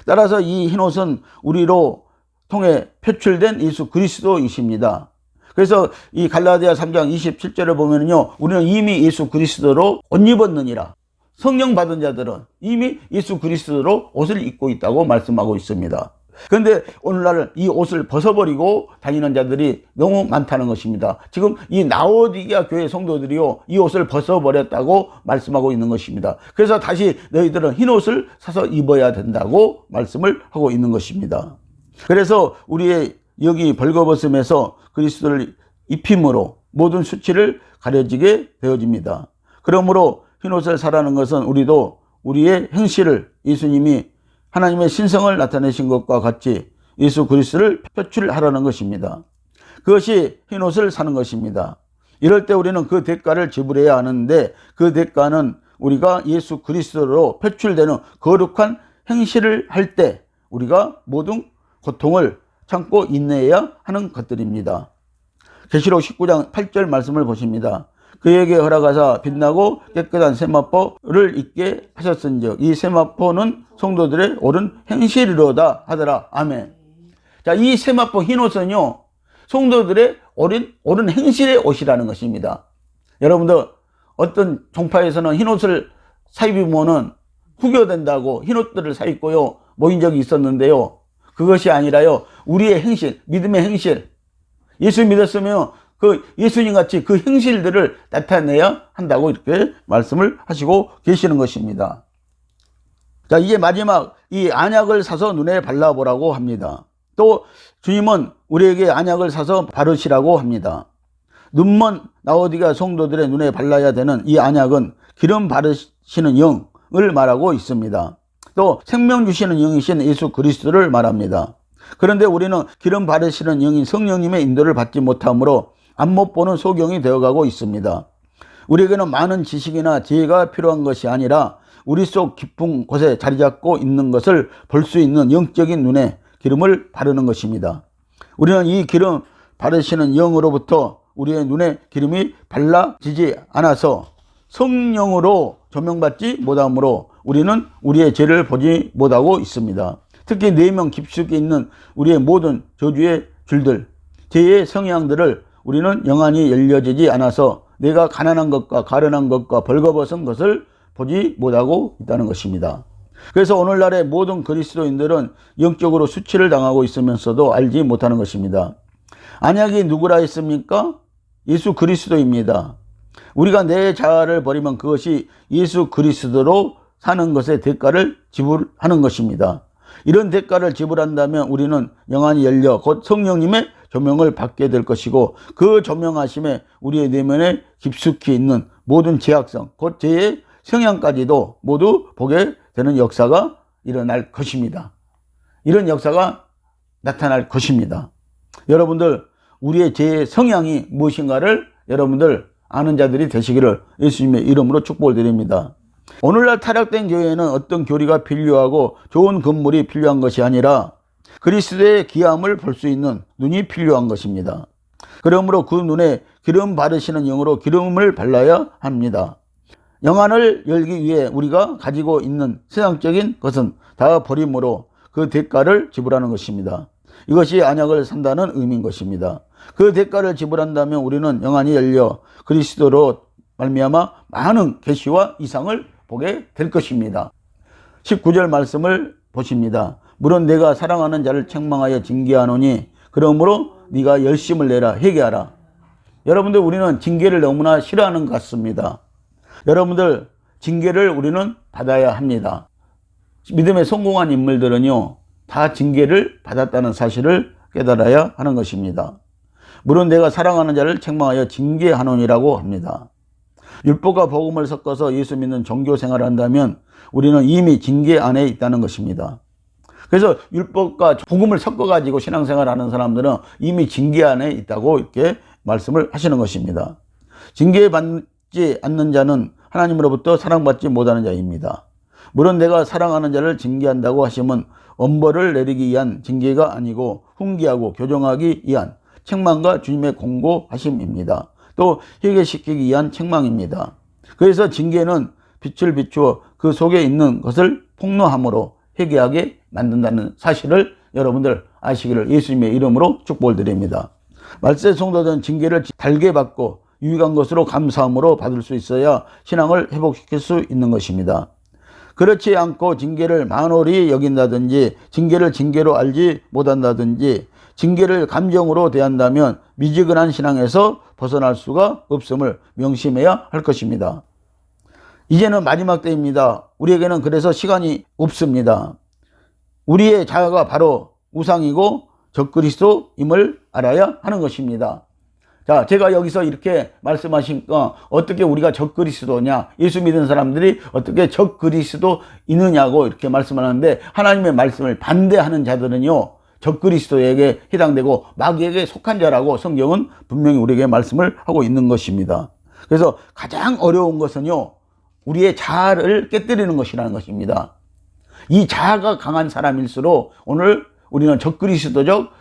따라서 이 흰옷은 우리로 통해 표출된 예수 그리스도이십니다. 그래서 이 갈라디아 3장 27절을 보면요, 우리는 이미 예수 그리스도로 옷 입었느니라. 성령 받은 자들은 이미 예수 그리스도로 옷을 입고 있다고 말씀하고 있습니다. 그런데 오늘날 이 옷을 벗어버리고 다니는 자들이 너무 많다는 것입니다. 지금 이 라오디게아 교회 성도들이요, 이 옷을 벗어버렸다고 말씀하고 있는 것입니다. 그래서 다시 너희들은 흰 옷을 사서 입어야 된다고 말씀을 하고 있는 것입니다. 그래서 우리의 여기 벌거벗음에서 그리스도를 입힘으로 모든 수치를 가려지게 되어집니다. 그러므로 흰 옷을 사라는 것은 우리도 우리의 행실을 예수님이 하나님의 신성을 나타내신 것과 같이 예수 그리스도를 표출하라는 것입니다. 그것이 흰옷을 사는 것입니다. 이럴 때 우리는 그 대가를 지불해야 하는데 그 대가는 우리가 예수 그리스도로 표출되는 거룩한 행실을 할 때 우리가 모든 고통을 참고 인내해야 하는 것들입니다. 계시록 19장 8절 말씀을 보십니다. 그에게 허락하사 빛나고 깨끗한 세마포를 입게 하셨은즉 이 세마포는 성도들의 옳은 행실이로다 하더라. 아멘. 자, 이 세마포 흰옷은요, 성도들의 옳은 행실의 옷이라는 것입니다. 여러분들 어떤 종파에서는 흰옷을 사입으면은 후교된다고 흰옷들을 사입고요 모인 적이 있었는데요, 그것이 아니라요, 우리의 행실, 믿음의 행실, 예수 믿었으면 그 예수님 같이 그 행실들을 나타내야 한다고 이렇게 말씀을 하시고 계시는 것입니다. 자, 이제 마지막 이 안약을 사서 눈에 발라보라고 합니다. 또 주님은 우리에게 안약을 사서 바르시라고 합니다. 눈먼 라오디게아 성도들의 눈에 발라야 되는 이 안약은 기름 바르시는 영을 말하고 있습니다. 또 생명 주시는 영이신 예수 그리스도를 말합니다. 그런데 우리는 기름 바르시는 영인 성령님의 인도를 받지 못하므로 앞못 보는 소경이 되어가고 있습니다. 우리에게는 많은 지식이나 지혜가 필요한 것이 아니라 우리 속 깊은 곳에 자리 잡고 있는 것을 볼 수 있는 영적인 눈에 기름을 바르는 것입니다. 우리는 이 기름 바르시는 영으로부터 우리의 눈에 기름이 발라지지 않아서 성령으로 조명받지 못하므로 우리는 우리의 죄를 보지 못하고 있습니다. 특히 내면 깊숙이 있는 우리의 모든 저주의 줄들, 죄의 성향들을 우리는 영안이 열려지지 않아서 내가 가난한 것과 가련한 것과 벌거벗은 것을 보지 못하고 있다는 것입니다. 그래서 오늘날의 모든 그리스도인들은 영적으로 수치를 당하고 있으면서도 알지 못하는 것입니다. 안약이 누구라 했습니까? 예수 그리스도입니다. 우리가 내 자아를 버리면 그것이 예수 그리스도로 사는 것의 대가를 지불하는 것입니다. 이런 대가를 지불한다면 우리는 영안이 열려 곧 성령님의 조명을 받게 될 것이고, 그 조명하심에 우리의 내면에 깊숙이 있는 모든 죄악성, 곧 죄의 성향까지도 모두 보게 되는 역사가 일어날 것입니다. 이런 역사가 나타날 것입니다. 여러분들, 우리의 죄의 성향이 무엇인가를 여러분들 아는 자들이 되시기를 예수님의 이름으로 축복을 드립니다. 오늘날 타락된 교회에는 어떤 교리가 필요하고 좋은 건물이 필요한 것이 아니라 그리스도의 귀함을 볼 수 있는 눈이 필요한 것입니다. 그러므로 그 눈에 기름 바르시는 영으로 기름을 발라야 합니다. 영안을 열기 위해 우리가 가지고 있는 세상적인 것은 다 버림으로 그 대가를 지불하는 것입니다. 이것이 안약을 산다는 의미인 것입니다. 그 대가를 지불한다면 우리는 영안이 열려 그리스도로 말미암아 많은 계시와 이상을 보게 될 것입니다. 19절 말씀을 보십니다. 물론 내가 사랑하는 자를 책망하여 징계하노니 그러므로 네가 열심을 내라, 회개하라. 여러분들, 우리는 징계를 너무나 싫어하는 것 같습니다. 여러분들, 징계를 우리는 받아야 합니다. 믿음에 성공한 인물들은요, 다 징계를 받았다는 사실을 깨달아야 하는 것입니다. 물론 내가 사랑하는 자를 책망하여 징계하노니라고 합니다. 율법과 복음을 섞어서 예수 믿는 종교 생활을 한다면 우리는 이미 징계 안에 있다는 것입니다. 그래서 율법과 복음을 섞어가지고 신앙생활을 하는 사람들은 이미 징계 안에 있다고 이렇게 말씀을 하시는 것입니다. 징계받지 않는 자는 하나님으로부터 사랑받지 못하는 자입니다. 물론 내가 사랑하는 자를 징계한다고 하시면 엄벌을 내리기 위한 징계가 아니고 훈계하고 교정하기 위한 책망과 주님의 공고하심입니다. 또 회개시키기 위한 책망입니다. 그래서 징계는 빛을 비추어 그 속에 있는 것을 폭로함으로 회개하게 만든다는 사실을 여러분들 아시기를 예수님의 이름으로 축복을 드립니다. 말세 성도들은 징계를 달게 받고 유익한 것으로 감사함으로 받을 수 있어야 신앙을 회복시킬 수 있는 것입니다. 그렇지 않고 징계를 만홀히 여긴다든지 징계를 징계로 알지 못한다든지 징계를 감정으로 대한다면 미지근한 신앙에서 벗어날 수가 없음을 명심해야 할 것입니다. 이제는 마지막 때입니다. 우리에게는 그래서 시간이 없습니다. 우리의 자아가 바로 우상이고 적그리스도임을 알아야 하는 것입니다. 자, 제가 여기서 이렇게 말씀하시니까 어떻게 우리가 적그리스도냐, 예수 믿은 사람들이 어떻게 적그리스도이느냐고 이렇게 말씀을 하는데, 하나님의 말씀을 반대하는 자들은요 적그리스도에게 해당되고 마귀에게 속한 자라고 성경은 분명히 우리에게 말씀을 하고 있는 것입니다. 그래서 가장 어려운 것은요, 우리의 자아를 깨뜨리는 것이라는 것입니다. 이 자아가 강한 사람일수록 오늘 우리는 적그리스도적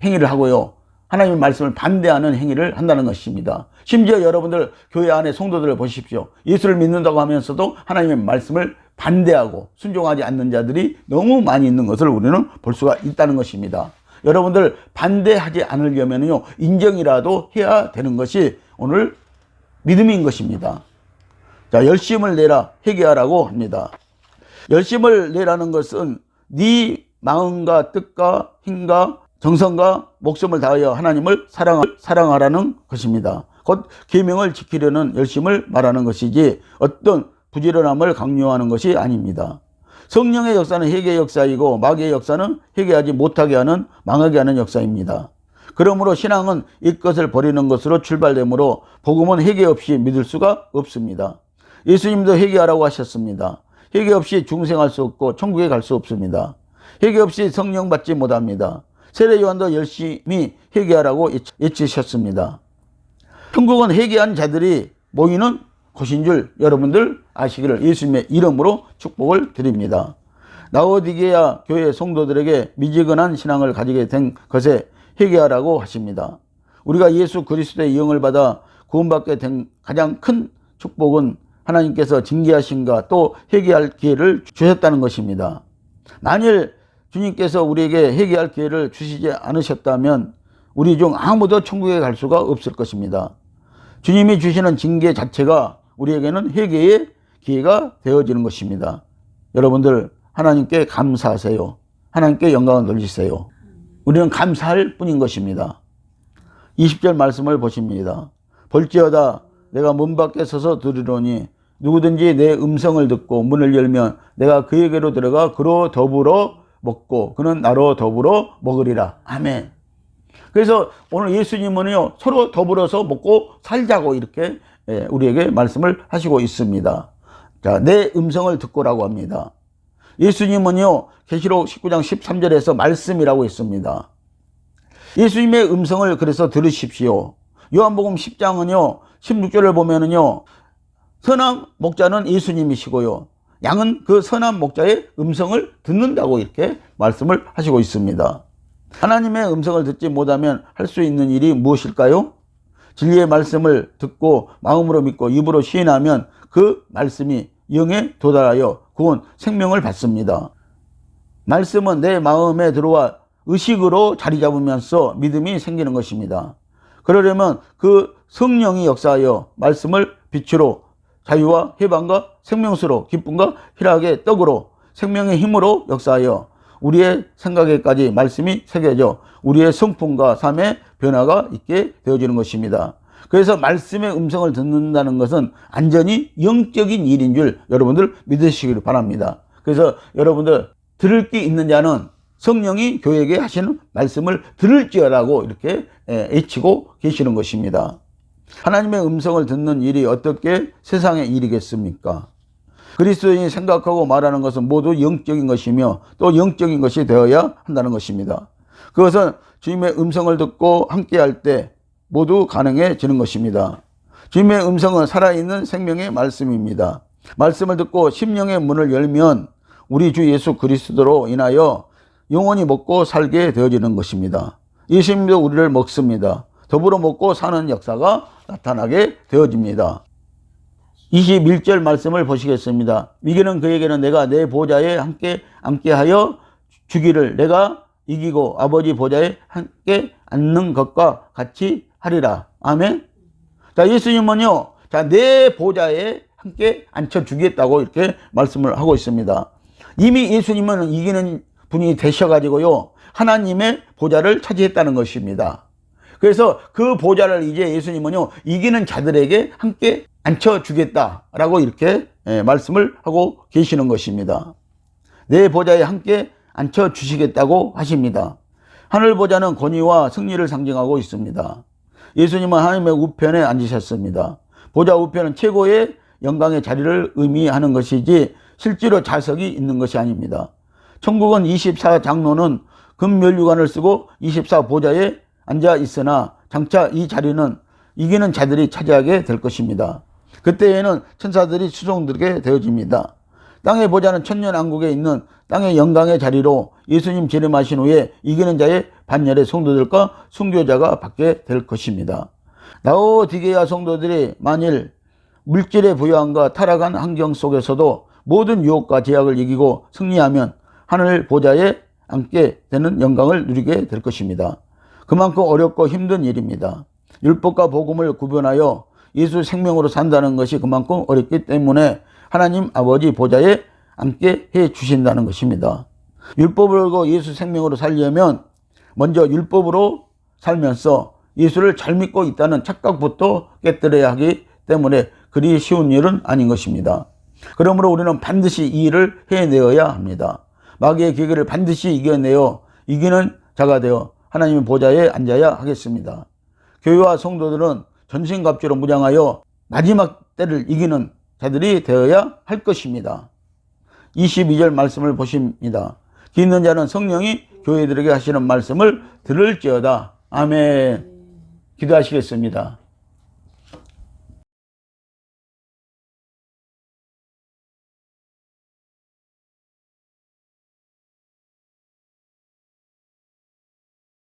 행위를 하고요, 하나님의 말씀을 반대하는 행위를 한다는 것입니다. 심지어 여러분들 교회 안에 성도들을 보십시오. 예수를 믿는다고 하면서도 하나님의 말씀을 반대하고 순종하지 않는 자들이 너무 많이 있는 것을 우리는 볼 수가 있다는 것입니다. 여러분들, 반대하지 않으려면요 인정이라도 해야 되는 것이 오늘 믿음인 것입니다. 자, 열심을 내라, 회개하라고 합니다. 열심을 내라는 것은 네 마음과 뜻과 힘과 정성과 목숨을 다하여 하나님을 사랑하라는 것입니다. 곧 계명을 지키려는 열심을 말하는 것이지 어떤 부지런함을 강요하는 것이 아닙니다. 성령의 역사는 회개의 역사이고 마귀의 역사는 회개하지 못하게 하는, 망하게 하는 역사입니다. 그러므로 신앙은 이것을 버리는 것으로 출발되므로 복음은 회개 없이 믿을 수가 없습니다. 예수님도 회개하라고 하셨습니다. 회개 없이 중생할 수 없고 천국에 갈 수 없습니다. 회개 없이 성령 받지 못합니다. 세례 요한도 열심히 회개하라고 외치셨습니다. 천국은 회개한 자들이 모이는 곳인 줄 여러분들 아시기를 예수님의 이름으로 축복을 드립니다. 라오디게아 교회 성도들에게 미지근한 신앙을 가지게 된 것에 회개하라고 하십니다. 우리가 예수 그리스도의 영을 받아 구원받게 된 가장 큰 축복은 하나님께서 징계하신가 또 회개할 기회를 주셨다는 것입니다. 만일 주님께서 우리에게 회개할 기회를 주시지 않으셨다면 우리 중 아무도 천국에 갈 수가 없을 것입니다. 주님이 주시는 징계 자체가 우리에게는 회개의 기회가 되어지는 것입니다. 여러분들 하나님께 감사하세요. 하나님께 영광을 돌리세요. 우리는 감사할 뿐인 것입니다. 20절 말씀을 보십니다. 볼지어다 내가 문 밖에 서서 들으노니 누구든지 내 음성을 듣고 문을 열면 내가 그에게로 들어가 그로 더불어 먹고 그는 나로 더불어 먹으리라. 아멘. 그래서 오늘 예수님은요 서로 더불어서 먹고 살자고 이렇게 우리에게 말씀을 하시고 있습니다. 자, 내 음성을 듣고라고 합니다. 예수님은요 계시록 19장 13절에서 말씀이라고 했습니다. 예수님의 음성을 그래서 들으십시오. 요한복음 10장은요 16절을 보면은요 선한 목자는 예수님이시고요 양은 그 선한 목자의 음성을 듣는다고 이렇게 말씀을 하시고 있습니다. 하나님의 음성을 듣지 못하면 할 수 있는 일이 무엇일까요? 진리의 말씀을 듣고 마음으로 믿고 입으로 시인하면 그 말씀이 영에 도달하여 구원 생명을 받습니다. 말씀은 내 마음에 들어와 의식으로 자리 잡으면서 믿음이 생기는 것입니다. 그러려면 그 성령이 역사하여 말씀을 빛으로 자유와 해방과 생명수로 기쁨과 희락의 떡으로 생명의 힘으로 역사하여 우리의 생각에까지 말씀이 새겨져 우리의 성품과 삶의 변화가 있게 되어지는 것입니다. 그래서 말씀의 음성을 듣는다는 것은 완전히 영적인 일인 줄 여러분들 믿으시기를 바랍니다. 그래서 여러분들 들을 게 있는 자는 성령이 교회에게 하시는 말씀을 들을지어라고 이렇게 외치고 계시는 것입니다. 하나님의 음성을 듣는 일이 어떻게 세상의 일이겠습니까? 그리스도인이 생각하고 말하는 것은 모두 영적인 것이며 또 영적인 것이 되어야 한다는 것입니다. 그것은 주님의 음성을 듣고 함께할 때 모두 가능해지는 것입니다. 주님의 음성은 살아있는 생명의 말씀입니다. 말씀을 듣고 심령의 문을 열면 우리 주 예수 그리스도로 인하여 영원히 먹고 살게 되어지는 것입니다. 예수님도 우리를 먹습니다. 더불어 먹고 사는 역사가 나타나게 되어집니다. 21절 말씀을 보시겠습니다. 이기는 그에게는 내가 내 보좌에 함께 앉게하여 주기를 내가 이기고 아버지 보좌에 함께 앉는 것과 같이 하리라. 아멘. 자, 예수님은요, 자, 내 보좌에 함께 앉혀주겠다고 이렇게 말씀을 하고 있습니다. 이미 예수님은 이기는 분이 되셔가지고요, 하나님의 보좌를 차지했다는 것입니다. 그래서 그 보좌를 이제 예수님은요, 이기는 자들에게 함께 앉혀주겠다라고 이렇게 말씀을 하고 계시는 것입니다. 내 보좌에 함께 앉혀주시겠다고 하십니다. 하늘 보좌는 권위와 승리를 상징하고 있습니다. 예수님은 하나님의 우편에 앉으셨습니다. 보좌 우편은 최고의 영광의 자리를 의미하는 것이지 실제로 좌석이 있는 것이 아닙니다. 천국은 24장로는 금면류관을 쓰고 24보좌에 앉아 있으나 장차 이 자리는 이기는 자들이 차지하게 될 것입니다. 그때에는 천사들이 수종들게 되어집니다. 땅의 보좌는 천년왕국에 있는 땅의 영광의 자리로 예수님 재림하신 후에 이기는 자의 반열의 성도들과 순교자가 받게 될 것입니다. 라오디게아 성도들이 만일 물질의 부요함과 타락한 환경 속에서도 모든 유혹과 제약을 이기고 승리하면 하늘 보좌에 앉게 되는 영광을 누리게 될 것입니다. 그만큼 어렵고 힘든 일입니다. 율법과 복음을 구분하여 예수 생명으로 산다는 것이 그만큼 어렵기 때문에 하나님 아버지 보좌에 앉게 해 주신다는 것입니다. 율법을 알고 예수 생명으로 살려면 먼저 율법으로 살면서 예수를 잘 믿고 있다는 착각부터 깨뜨려야 하기 때문에 그리 쉬운 일은 아닌 것입니다. 그러므로 우리는 반드시 이 일을 해내어야 합니다. 마귀의 계계를 반드시 이겨내어 이기는 자가 되어 하나님의 보좌에 앉아야 하겠습니다. 교회와 성도들은 전신갑주로 무장하여 마지막 때를 이기는 자들이 되어야 할 것입니다. 22절 말씀을 보십니다. 귀 있는 자는 성령이 교회들에게 하시는 말씀을 들을지어다. 아멘. 기도하시겠습니다.